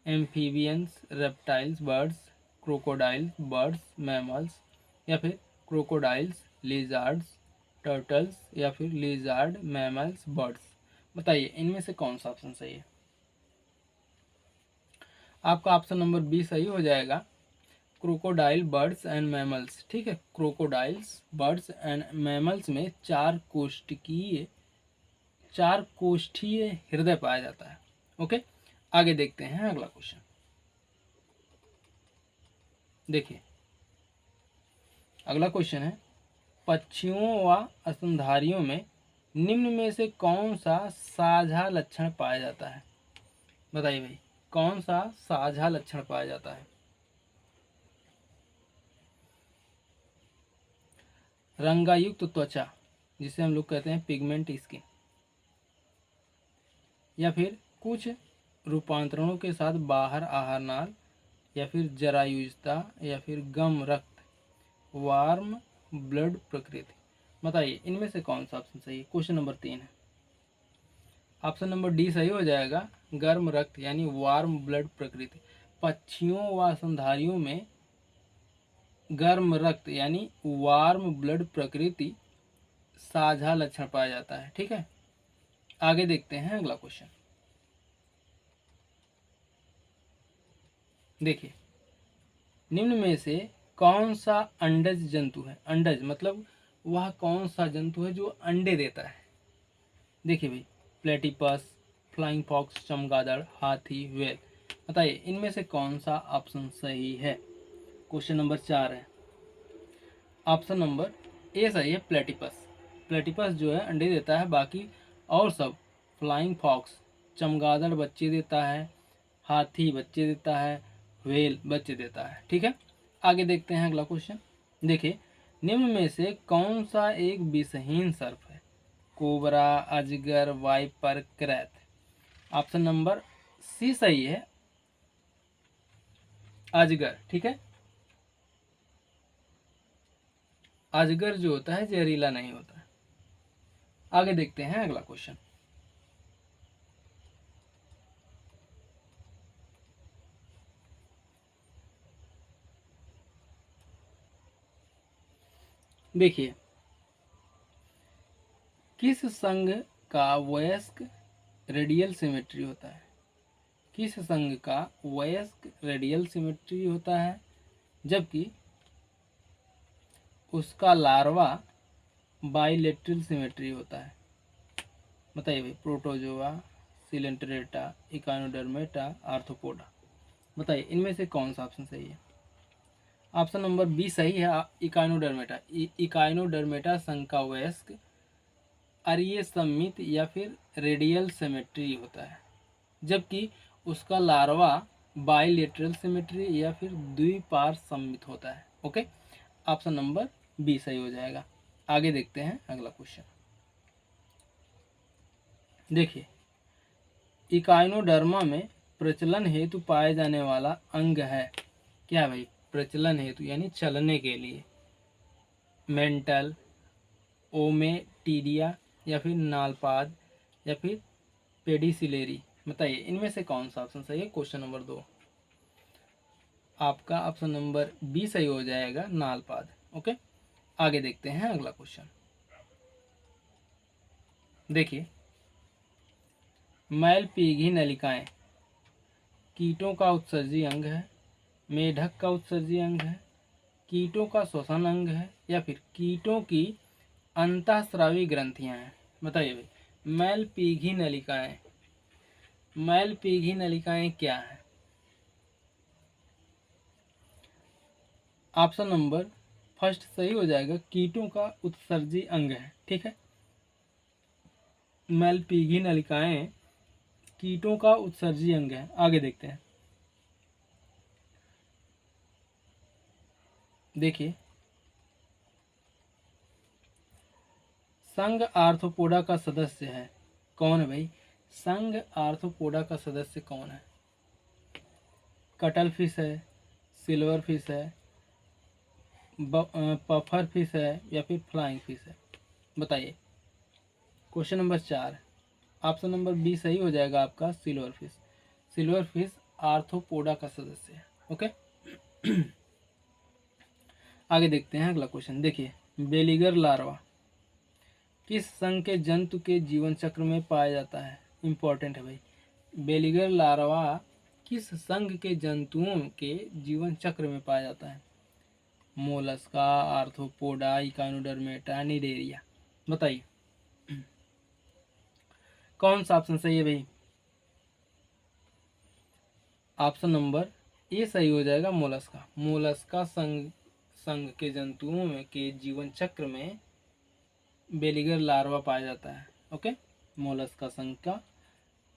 Amphibians, reptiles, birds, crocodiles, birds, mammals, या फिर क्रोकोडाइल्स, लिजार्ड्स, टर्टल्स, या फिर लिजार्ड, मैमल्स, बर्ड्स? बताइए इनमें से कौन सा ऑप्शन सही है? आपका ऑप्शन नंबर बी सही हो जाएगा, क्रोकोडाइल, बर्ड्स एंड मैमल्स। ठीक है, क्रोकोडाइल्स, बर्ड्स एंड मैमल्स में 4 कोष्ठीय हृदय पाया जाता है। ओके, आगे देखते हैं अगला क्वेश्चन। देखिए अगला क्वेश्चन है, पक्षियों व स्तनधारियों में निम्न में से कौन सा साझा लक्षण पाया जाता है? बताइए भाई कौन सा साझा लक्षण पाया जाता है? रंगायुक्त त्वचा, जिसे हम लोग कहते हैं पिगमेंट स्किन, या फिर कुछ रूपांतरणों के साथ बाहर आहार नाल, या फिर जरायुजता, या फिर गम रक्त, वार्म ब्लड प्रकृति? बताइए इनमें से कौन सा ऑप्शन सही है? क्वेश्चन नंबर 3 है, ऑप्शन नंबर डी सही हो जाएगा, गर्म रक्त यानी वार्म ब्लड प्रकृति। पक्षियों व स्तनधारियों में गर्म रक्त यानी वार्म ब्लड प्रकृति साझा लक्षण पाया जाता है। ठीक है, आगे देखते हैं अगला क्वेश्चन। देखिए, निम्न में से कौन सा अंडज जंतु है? अंडज मतलब वह कौन सा जंतु है जो अंडे देता है? देखिए भाई प्लेटिपस, फ्लाइंग फॉक्स, चमगादड़, हाथी, व्हेल। बताइए इनमें से कौन सा ऑप्शन सही है। क्वेश्चन नंबर 4 है, ऑप्शन नंबर ए सही है, प्लेटिपस। प्लेटिपस जो है अंडे देता है, बाकी और सब फ्लाइंग फॉक्स, चमगादड़ बच्चे देता है, हाथी बच्चे देता है, व्हेल बच्चे देता है। ठीक है, आगे देखते हैं अगला क्वेश्चन। देखिए निम्न में से कौन सा एक विषहीन सर्प है। कोबरा, अजगर, wiper, krait. Option number C सही है, अजगर। ठीक है, अजगर जो होता है जहरीला नहीं होता है। आगे देखते हैं अगला क्वेश्चन। देखिए किस संघ का वयस्क रेडियल सिमेट्री होता है। किस संघ का वयस्क रेडियल सिमेट्री होता है, जबकि उसका लार्वा बाइलेटरल सिमेट्री होता है। बताइए भाई, प्रोटोजोआ, सिलेंट्रेटा, इकानोडर्मेटा, आर्थ्रोपोडा। बताइए इनमें से कौन सा ऑप्शन सही है। ऑप्शन नंबर बी सही है, इकानोडर्मेटा। इकानोडर्मेटा संघ का वयस्क अरीय सममित या फिर रेडियल सिमेट्री होता है, जबकि उसका लार्वा बाइलेटरल सिमेट्री या फिर द्विपार्श्व सममित होता है। ओके, ऑप्शन नंबर बी सही हो जाएगा। आगे देखते हैं अगला क्वेश्चन। देखिए इकाइनोडर्मा में प्रचलन हेतु पाए जाने वाला अंग है क्या भाई। प्रचलन हेतु यानी चलने के लिए मेंटल, ओमेटीडिया या फिर नालपाद या फिर पेडिसिलेरी। बताइए इनमें से कौन सा ऑप्शन सही है। क्वेश्चन नंबर 2 आपका ऑप्शन नंबर बी सही हो जाएगा, नालपाद। ओके, आगे देखते हैं अगला क्वेश्चन। देखिए मैलपीघी नलिकाएं कीटों का उत्सर्जी अंग है, मेढक का उत्सर्जी अंग है, कीटों का श्वसन अंग है, या फिर कीटों की अंतःस्रावी ग्रंथियां हैं। बताइए भाई मैलपीघी नलिकाएं, मैलपीघी नलिकाएं क्या है। ऑप्शन नंबर फर्स्ट सही हो जाएगा, कीटों का उत्सर्जी अंग है। ठीक है, मैलपीघी नलिकाएं कीटों का उत्सर्जी अंग है। आगे देखते हैं। देखिए संघ आर्थ्रोपोडा का सदस्य है कौन है भाई। संघ आर्थ्रोपोडा का सदस्य कौन है। कटल फिश है, सिल्वर फिश है, पफर फिश है, या फिर फ्लाइंग फिश है। बताइए question number 4 option number B सही हो जाएगा आपका, silverfish. Silverfish Arthropoda का सदस्य है। ओके, आगे देखते हैं अगला क्वेश्चन। देखिए बेलीगर लार्वा किस संघ के जंतु के जीवन चक्र में पाया जाता है। इंपॉर्टेंट है भाई, बेलीगर लार्वा किस संघ के जंतुओं के जीवन चक्र में पाया जाता है। Mollusca, arthropoda, Echinodermata, Cnidaria. बताइए कौन सा ऑप्शन सही है भाई। ऑप्शन नंबर ए सही हो जाएगा, मोलस्का। मोलस्का संघ के जंतुओं में के जीवन चक्र में बेलीगर लार्वा पाया जाता है। ओके, मोलस्का संघ का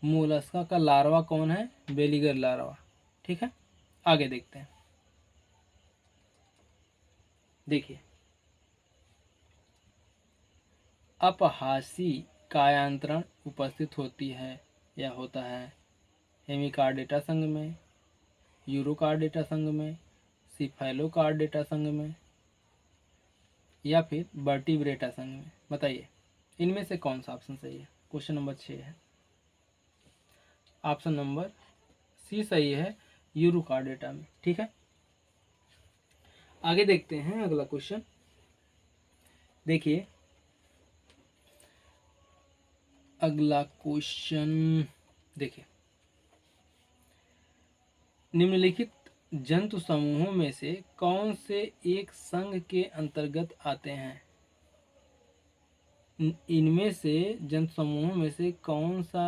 मोलस्का का लार्वा कौन है, बेलीगर लार्वा। ठीक है, आगे देखते हैं। देखिए अपहासी कायांतरण उपस्थित होती है या होता है हेमिकार्डेटा संघ में, यूरोकार्डेटा संघ में, सिफेलोकार्डेटा संघ में, या फिर वर्टिब्रेटा संघ में। बताइए इनमें से कौन सा ऑप्शन सही है। क्वेश्चन नंबर 6 है, ऑप्शन नंबर सी सही है, यूरोकार्डेटा में। ठीक है, आगे देखते हैं अगला क्वेश्चन। देखिए अगला क्वेश्चन, देखिए निम्नलिखित जंतु समूहों में से कौन से एक संघ के अंतर्गत आते हैं। इनमें से जंतु समूहों में से कौन सा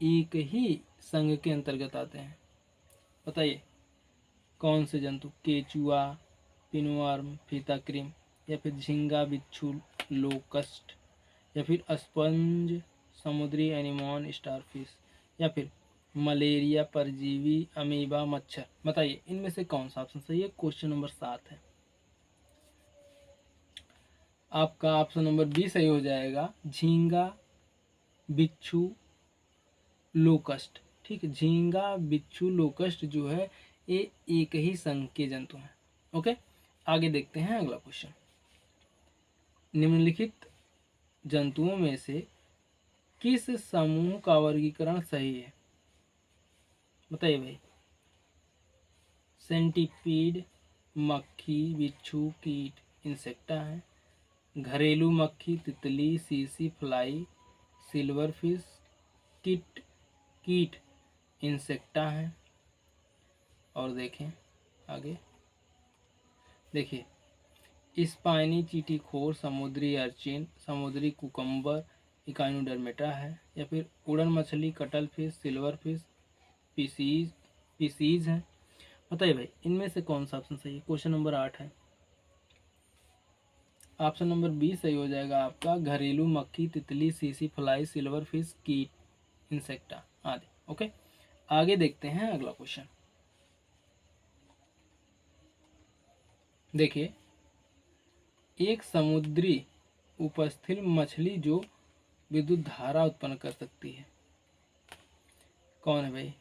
एक ही संघ के अंतर्गत आते हैं? बताइए कौन से जंतु? केचुआ, पिनवर्म, फीताक्रीम, या फिर झींगा, बिच्छू, लोकस्ट, या फिर स्पंज, समुद्री एनीमोन, स्टारफिश, या फिर मलेरिया परजीवी, अमीबा, मच्छर। बताइए इनमें से कौन सा ऑप्शन सही है? क्वेश्चन नंबर 7 है। आपका ऑप्शन नंबर बी सही हो जाएगा, झींगा, बिच्छू, लोकस्ट। ठीक है, झींगा, बिच्छू, लोकस्ट जो है ये एक ही संघ के जंतु हैं। ओके, आगे देखते हैं अगला क्वेश्चन। निम्नलिखित जंतुओं में से किस समूह का वर्गीकरण सही है? बताइए भाई। सेंटीपीड, मक्खी, बिच्छू, कीट, इंसेक्टा है। घरेलू मक्खी, तितली, सीसी, फ्लाई, सिल्वरफिश, कीट, कीट, इंसेक्टा है। और देखें आगे, देखिए स्पाइनी चींटीखोर, समुद्री अर्चिन, समुद्री कुकम्बर, इकाइनोडर्मेटा है। या फिर उड़न मछली, cuttle fish, silver fish, PCs है। बताइए भाई इनमें से कौन सा ऑप्शन सही है? क्वेश्चन नंबर 8 है। ऑप्शन नंबर बी सही हो जाएगा आपका, घरेलू मक्खी, तितली, सीसी, फ्लाई, सिल्वर फिश, कीट, इंसेक्टा आदि। ओके, आगे देखते हैं अगला क्वेश्चन। देखिए एक समुद्री उपस्थित मछली जो विद्युत धारा उत्पन्न कर सकती है, कौन है भाई?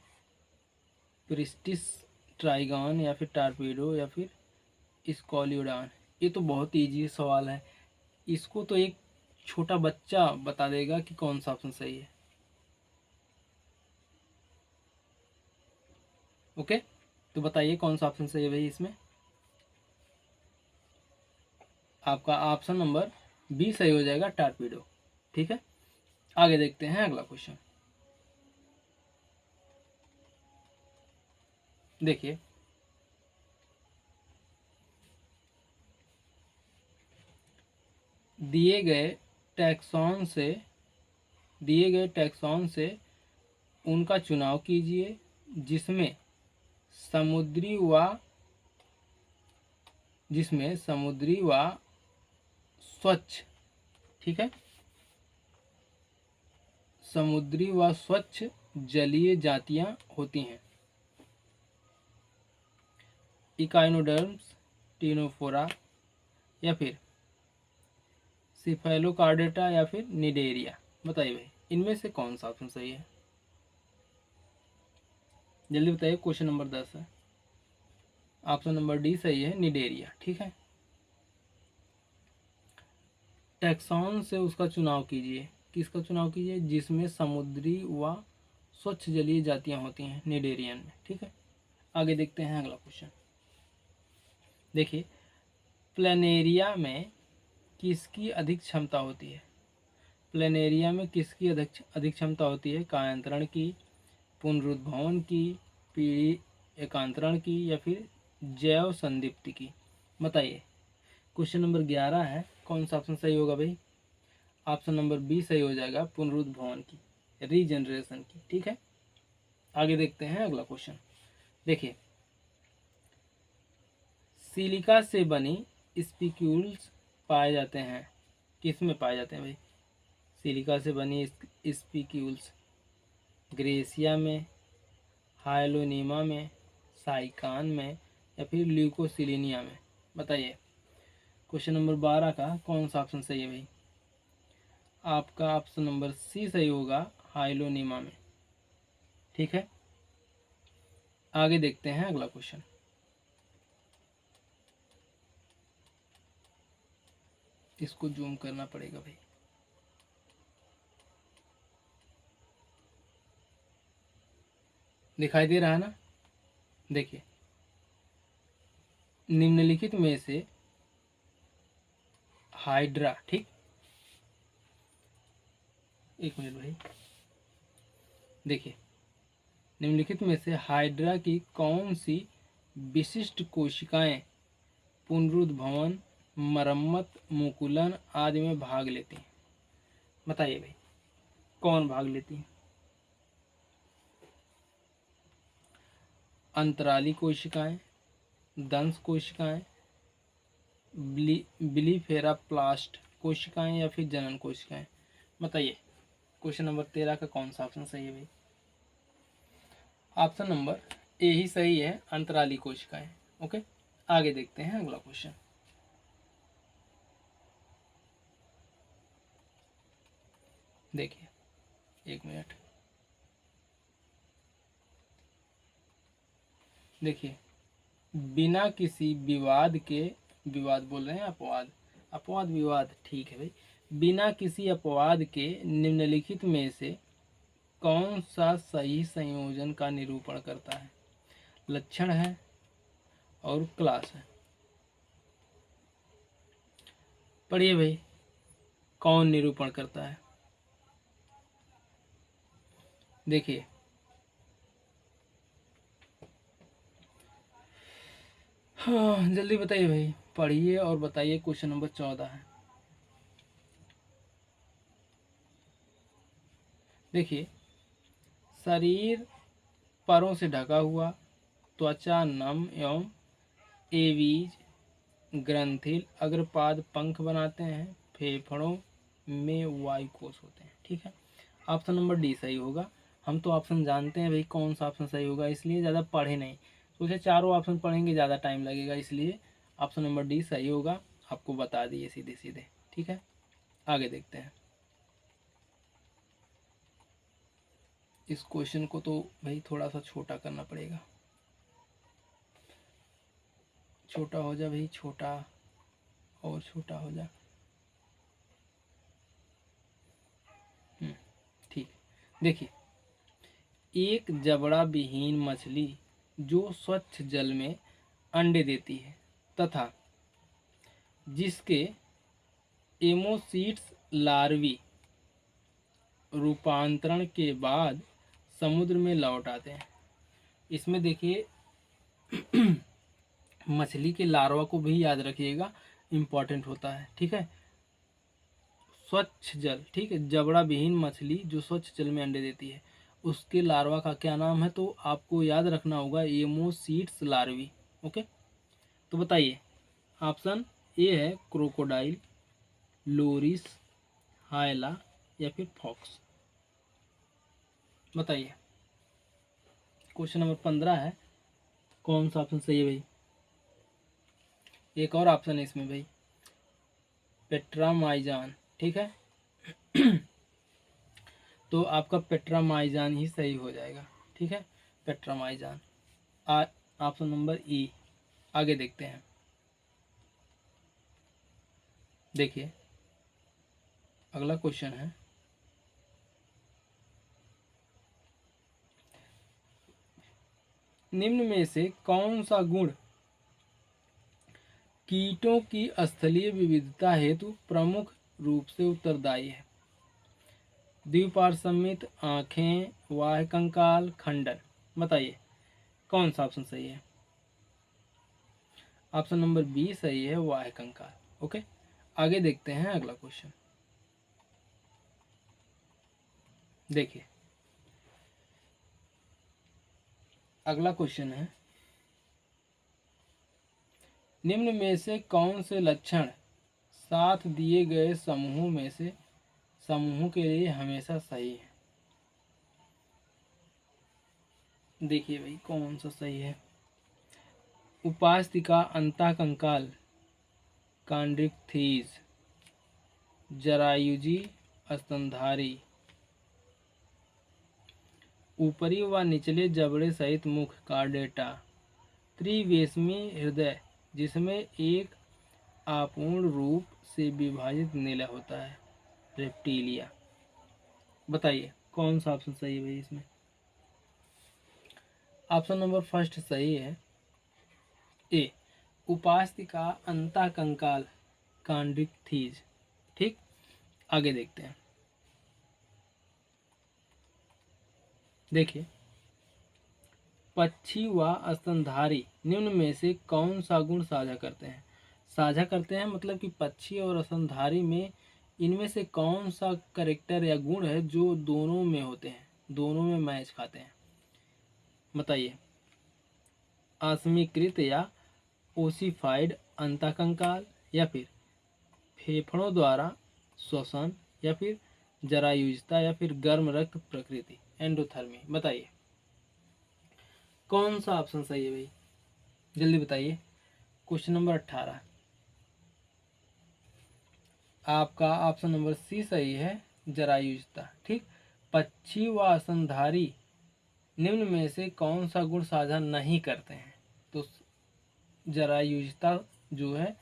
प्रिस्टिस, ट्राइगॉन, या फिर टारपीडो, या फिर स्कॉलियोडान। ये तो बहुत ईजी सवाल है, इसको तो एक छोटा बच्चा बता देगा कि कौन सा ऑप्शन सही है। ओके, तो बताइए कौन सा ऑप्शन सही है भाई इसमें? आपका ऑप्शन नंबर बी सही हो जाएगा, टारपीडो। ठीक है, आगे देखते हैं अगला क्वेश्चन। देखिए दिए गए टैक्सॉन से उनका चुनाव कीजिए जिसमें समुद्री व स्वच्छ, ठीक है, समुद्री व स्वच्छ जलीय जातियां होती हैं। इकाइनोडर्म्स, टीनोफोरा, या फिर सिफेलोकार्डेटा, या फिर निडेरिया। बताइए भाई इनमें से कौन सा ऑप्शन सही है? जल्दी बताइए, क्वेश्चन नंबर 10 है। ऑप्शन नंबर डी सही है, निडेरिया। ठीक है, टैक्सॉन से उसका चुनाव कीजिए, किसका चुनाव कीजिए? जिसमें समुद्री व स्वच्छ जलीय जातियां होती हैं, निडेरियन में। ठीक है, आगे देखते हैं अगला क्वेश्चन। देखिए प्लेनेरिया में किसकी अधिक क्षमता होती है? प्लेनेरिया में किसकी अधिक क्षमता होती है? कायांतरण की, पुनरुद्भवन की, पीढ़ी एकांतरण की, या फिर जैव संदीप्ति की। बताइए क्वेश्चन नंबर 11 है, कौन सा ऑप्शन सही होगा भाई? ऑप्शन नंबर बी सही हो जाएगा, पुनरुद्भवन की, रीजनरेशन की। ठीक है, आगे देखते हैं अगला क्वेश्चन। देखिए सिलिका से बनी स्पिक्यूल्स पाए जाते हैं, किस में पाए जाते हैं भाई? सिलिका से बनी स्पिक्यूल्स ग्रेसिया में, हाइलोनीमा में, साइकान में, या फिर ल्यूकोसिलिनिया में। बताइए क्वेश्चन नंबर 12 का कौन सा ऑप्शन सही है भाई? आपका ऑप्शन नंबर सी सही होगा, हाइलोनीमा में। ठीक है, आगे देखते हैं अगला क्वेश्चन। इसको जूम करना पड़ेगा भाई। दिखाई दे रहा है ना? देखिए निम्नलिखित में से हाइड्रा, ठीक, एक मिनट भाई। देखिए निम्नलिखित में से हाइड्रा की कौन सी विशिष्ट कोशिकाएं पुनरुद्भवन, मरम्मत, मुकुलन आदि में भाग लेती हैं? बताइए भाई कौन भाग लेती है? अंतराली कोशिकाएं, दंश कोशिकाएं, बिलीफेराप्लास्ट कोशिकाएं या फिर जनन कोशिकाएं? बताइए क्वेश्चन नंबर 13 का कौन सा ऑप्शन सही है भाई? ऑप्शन नंबर ए ही सही है, अंतराली कोशिकाएं। ओके, आगे देखते हैं अगला क्वेश्चन। देखिए, एक मिनट, देखिए, बिना किसी विवाद के, विवाद बोल रहे हैं, अपवाद, अपवाद विवाद, ठीक है भाई, बिना किसी अपवाद के निम्नलिखित में से कौन सा सही संयोजन का निरूपण करता है? लक्षण है और क्लास है। पढ़िए भाई, कौन निरूपण करता है? देखिए, हाँ जल्दी बताइए भाई, पढ़िए और बताइए। क्वेश्चन नंबर 14 है। देखिए, शरीर परों से ढका हुआ, त्वचा नम एवं एवीज ग्रंथिल अग्रपाद पंख बनाते हैं, फेफड़ों में वायु कोष होते हैं। ठीक है, ऑप्शन नंबर डी सही होगा। हम तो ऑप्शन जानते हैं भाई कौन सा ऑप्शन सही होगा, इसलिए ज़्यादा पढ़े नहीं, सोचे चारों ऑप्शन पढ़ेंगे ज़्यादा टाइम लगेगा, इसलिए ऑप्शन नंबर डी सही होगा। आपको बता दिए सीधे सीधे। ठीक है, आगे देखते हैं। इस क्वेश्चन को तो भाई थोड़ा सा छोटा करना पड़ेगा। छोटा हो जा भाई, छोटा, और छोटा हो जा। ठीक, देखिए, एक जबड़ा विहीन मछली जो स्वच्छ जल में अंडे देती है तथा जिसके एमोसीट्स लार्वी रूपांतरण के बाद समुद्र में लौट आते हैं। इसमें देखिए मछली के लार्वा को भी याद रखिएगा, इम्पॉर्टेंट होता है। ठीक है, स्वच्छ जल, ठीक है, जबड़ा विहीन मछली जो स्वच्छ जल में अंडे देती है, उसके लार्वा का क्या नाम है? तो आपको याद रखना होगा एमोसीट्स लार्वी। ओके, तो बताइए, ऑप्शन ए है क्रोकोडाइल, लोरिस, हायला या फिर फॉक्स? बताइए, क्वेश्चन नंबर 15 है, कौन सा ऑप्शन सही है भाई? एक और ऑप्शन है इसमें भाई, पेट्रामाइजान। ठीक है तो आपका पेट्रामाइजान ही सही हो जाएगा। ठीक है, पेट्रामाइजान, ऑप्शन नंबर ई। आगे देखते हैं। देखिए, अगला क्वेश्चन है, निम्न में से कौन सा गुण कीटों की स्थलीय विविधता हेतु प्रमुख रूप से उत्तरदायी है? द्विपार्श्वमित, आँखें, वाह्य कंकाल, खंडन? बताइए कौन सा ऑप्शन सही है? ऑप्शन नंबर बी सही है, वाह्य कंकाल। ओके, आगे देखते हैं अगला क्वेश्चन। देखिए, अगला क्वेश्चन है, निम्न में से कौन से लक्षण साथ दिए गए समूहों में से समूह के लिए हमेशा सही है? देखिए भाई कौन सा सही है। उपास्तिका, अंतःकंकाल, कांड्रिक्थीज, जरायुजी, स्तनधारी, ऊपरी व निचले जबड़े सहित मुख, कार्डेटा, त्रिवेशमी हृदय जिसमें एक अपूर्ण रूप से विभाजित नीला होता है, रेप्टिलिया? बताइए कौन सा ऑप्शन सही है भाई इसमें? ऑप्शन नंबर फर्स्ट सही है, ए, उपास्तिका, अंतःकंकाल, कांड्रिक्थीज। ठीक, आगे देखते हैं। देखिए, पक्षी व स्तनधारी निम्न में से कौन सा गुण साझा करते हैं? साझा करते हैं मतलब कि पक्षी और स्तनधारी में इनमें से कौन सा करेक्टर या गुण है जो दोनों में होते हैं, दोनों में मैच खाते हैं? बताइए। आसमीकृत या ओसिफाइड अंतःकंकाल, या फिर फेफड़ों द्वारा श्वसन, या फिर जरायुजता, या फिर गर्म रक्त प्रकृति एंडोथर्मी। बताइए कौन सा ऑप्शन सही है भाई, जल्दी बताइए। क्वेश्चन नंबर 18, आपका ऑप्शन नंबर सी सही है, जरायुजता। ठीक। पक्षी व स्तनधारी निम्न में से कौन सा गुण साझा नहीं करते हैं? तो जरायुजता जो है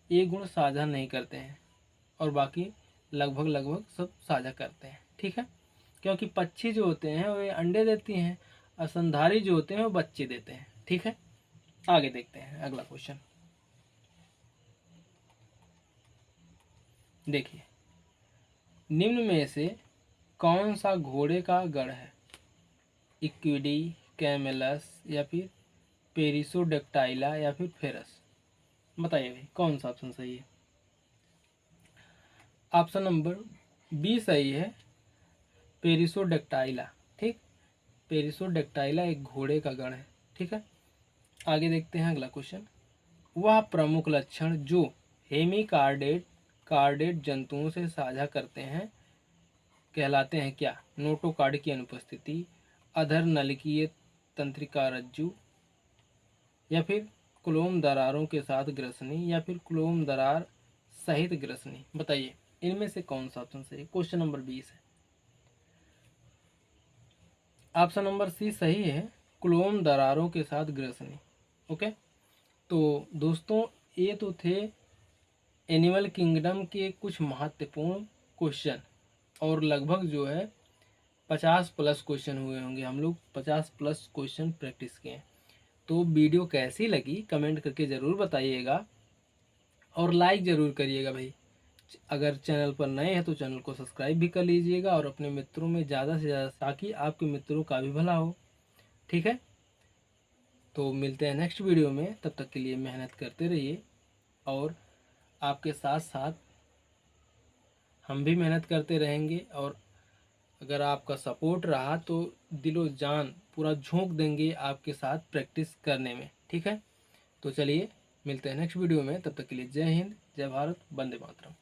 ये गुण साझा नहीं करते हैं, और बाकी लगभग लगभग सब साझा करते हैं। ठीक है, क्योंकि पक्षी जो होते हैं वे अंडे देती हैं, और स्तनधारी जो होते हैं वो बच्चे देते हैं। ठीक है, आगे देखते हैं अगला क्वेश्चन। देखिए, निम्न में से कौन सा घोड़े का गण है? इक्विडी, कैमेलस, या फिर पेरिसोडेक्टाइला, या फिर फेरस। बताइए भाई कौन सा ऑप्शन सही है? ऑप्शन नंबर बी सही है, पेरिसोडेक्टाइला। ठीक, पेरिसोडेक्टाइला एक घोड़े का गण है। ठीक है, आगे देखते हैं अगला क्वेश्चन। वह प्रमुख लक्षण जो हेमिकार्डेट कार्डेट जंतुओं से साझा करते हैं कहलाते हैं क्या? नोटोकार्ड की अनुपस्थिति, अधर नलिकीय तंत्रिका रज्जु, या फिर क्लोम दरारों के साथ ग्रसनी, या फिर क्लोम दरार सहित ग्रसनी। बताइए इनमें से कौन सा ऑप्शन सही है? क्वेश्चन नंबर 20 है। ऑप्शन नंबर सी सही है, क्लोम दरारों के साथ ग्रसनी। ओके, तो दोस्तों ये तो थे एनिमल किंगडम के कुछ महत्वपूर्ण क्वेश्चन, और लगभग जो है 50 प्लस क्वेश्चन हुए होंगे। हम लोग 50 प्लस क्वेश्चन प्रैक्टिस किए। तो वीडियो कैसी लगी कमेंट करके ज़रूर बताइएगा, और लाइक ज़रूर करिएगा भाई। अगर चैनल पर नए हैं तो चैनल को सब्सक्राइब भी कर लीजिएगा, और अपने मित्रों में ज़्यादा से ज़्यादा, ताकि आपके मित्रों का भी भला हो। ठीक है, तो मिलते हैं नेक्स्ट वीडियो में। तब तक के लिए मेहनत करते रहिए, और आपके साथ साथ हम भी मेहनत करते रहेंगे। और अगर आपका सपोर्ट रहा तो दिलो जान पूरा झोंक देंगे आपके साथ प्रैक्टिस करने में। ठीक है, तो चलिए मिलते हैं नेक्स्ट वीडियो में। तब तक के लिए जय हिंद, जय भारत, वंदे मातरम।